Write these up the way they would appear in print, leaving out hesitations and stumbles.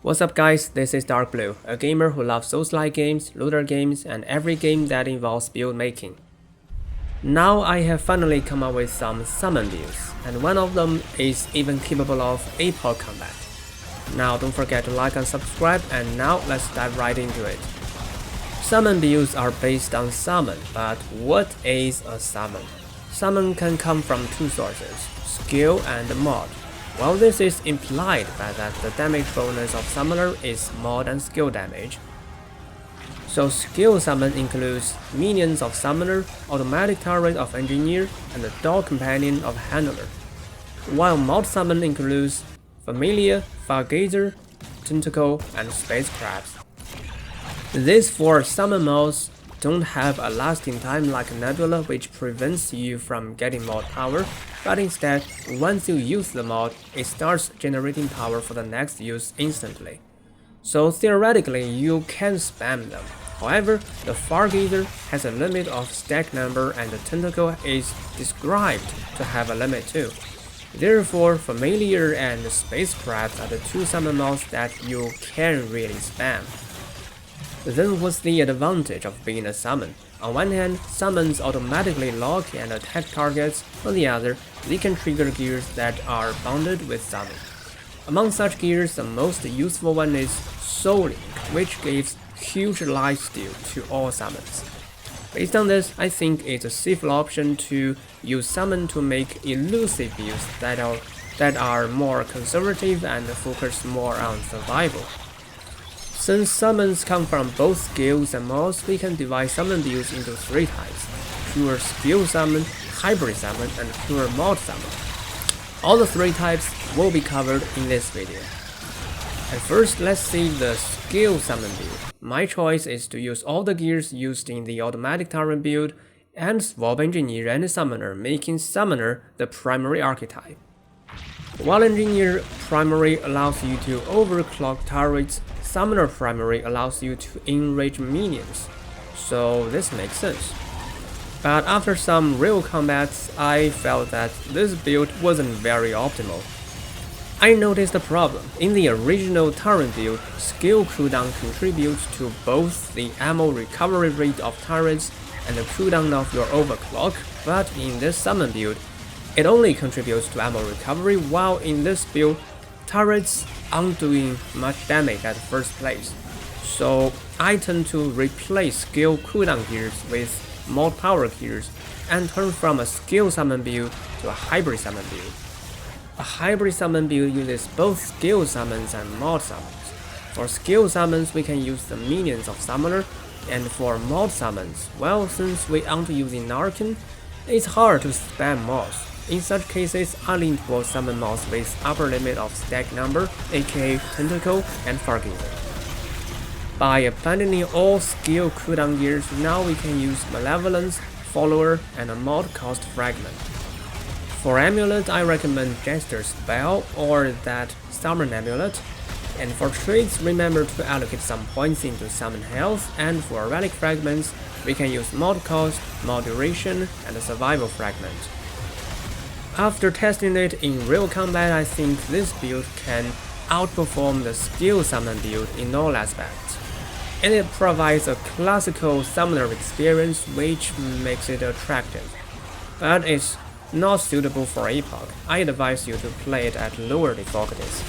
What's up guys, this is Darkbblue, a gamer who loves Souls-like games, looter games, and every game that involves build making. Now I have finally come up with some summon builds, and one of them is even capable of APOC combat. Now don't forget to like and subscribe, and now let's dive right into it. Summon builds are based on summon, but what is a summon? Summon can come from two sources, skill and mod. Well, this is implied by that the damage bonus of summoner is more than skill damage. So skill summon includes minions of summoner, automatic turret of engineer, and the dog companion of handler. While mod summon includes familiar, fargazer, tentacle, and space crabs. These four summon mods don't have a lasting time like Nebula, which prevents you from getting mod power, but instead, once you use the mod, it starts generating power for the next use instantly. So theoretically, you can spam them. However, the Fargazer has a limit of stack number and the Tentacle is described to have a limit too. Therefore, Familiar and Space Crabs are the two summon mods that you can really spam. Then what's the advantage of being a summon? On one hand, summons automatically lock and attack targets, on the other, they can trigger gears that are bonded with summon. Among such gears, the most useful one is Soul Link, which gives huge lifesteal to all summons. Based on this, I think it's a safer option to use summon to make elusive builds that are more conservative and focus more on survival. Since summons come from both skills and mods, we can divide summon builds into three types: pure skill summon, hybrid summon, and pure mod summon. All the three types will be covered in this video. And first, let's see the skill summon build. My choice is to use all the gears used in the automatic turret build and swap engineer and summoner, making summoner the primary archetype. While engineer primary allows you to overclock turrets, summoner primary allows you to enrage minions, so this makes sense. But after some real combats, I felt that this build wasn't very optimal. I noticed a problem. In the original turret build, skill cooldown contributes to both the ammo recovery rate of turrets and the cooldown of your overclock, but in this summon build, it only contributes to ammo recovery, while in this build, turrets aren't doing much damage at first place. So I tend to replace skill cooldown gears with mod power gears and turn from a skill summon build to a hybrid summon build. A hybrid summon build uses both skill summons and mod summons. For skill summons, we can use the minions of summoner, and for mod summons, well, since we aren't using Narcan, it's hard to spam mods. In such cases, I lean towards summon mods with upper limit of stack number, aka Tentacle and Fargazer. By abandoning all skill cooldown gears, now we can use Malevolence, Follower, and a mod cost Fragment. For Amulet, I recommend Jester's Spell or that Summon Amulet, and for traits, remember to allocate some points into Summon Health, and for Relic Fragments, we can use Mod Cost, Mod Duration, and a Survival Fragment. After testing it in real combat, I think this build can outperform the skill summon build in all aspects, and it provides a classical summoner experience which makes it attractive. But it's not suitable for APOC. I advise you to play it at lower difficulties.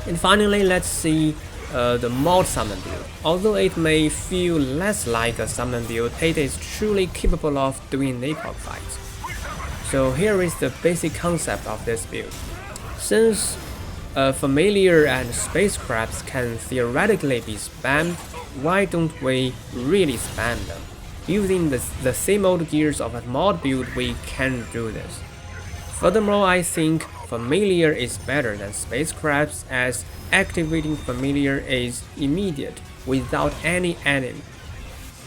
And finally, let's see the mod summon build. Although it may feel less like a summon build, it is truly capable of doing APOC fights. So here is the basic concept of this build. Since Familiar and Space Crabs can theoretically be spammed, why don't we really spam them? Using the same old gears of a mod build, we can do this. Furthermore, I think Familiar is better than Space Crabs, as activating Familiar is immediate without any enemy.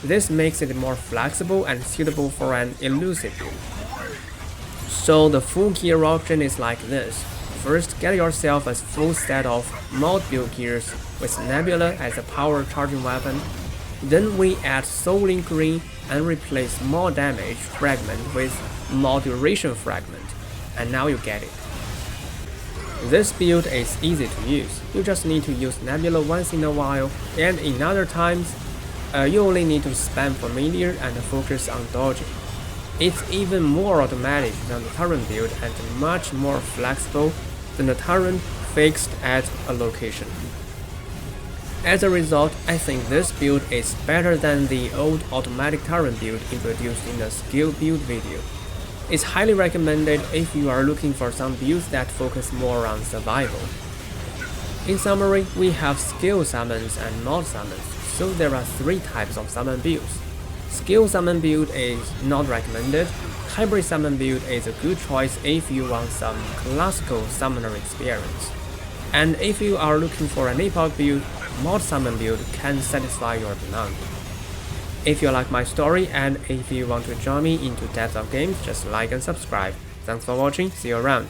This makes it more flexible and suitable for an elusive build. So the full gear option is like this. First, get yourself a full set of mod build gears with Nebula as a power charging weapon. Then we add Soul Link Green and replace more damage fragment with mod duration fragment, and now you get it. This build is easy to use. You just need to use Nebula once in a while, and in other times, you only need to spam familiar and focus on dodging. It's even more automatic than the Tyrant build and much more flexible than the Tyrant fixed at a location. As a result, I think this build is better than the old automatic Tyrant build introduced in the skill build video. It's highly recommended if you are looking for some builds that focus more on survival. In summary, we have skill summons and mod summons, so there are 3 types of summon builds. Skill summon build is not recommended. Hybrid summon build is a good choice if you want some classical summoner experience. And if you are looking for an epoch build, mod summon build can satisfy your demand. If you like my story and if you want to join me into depth of games, just like and subscribe. Thanks for watching, see you around.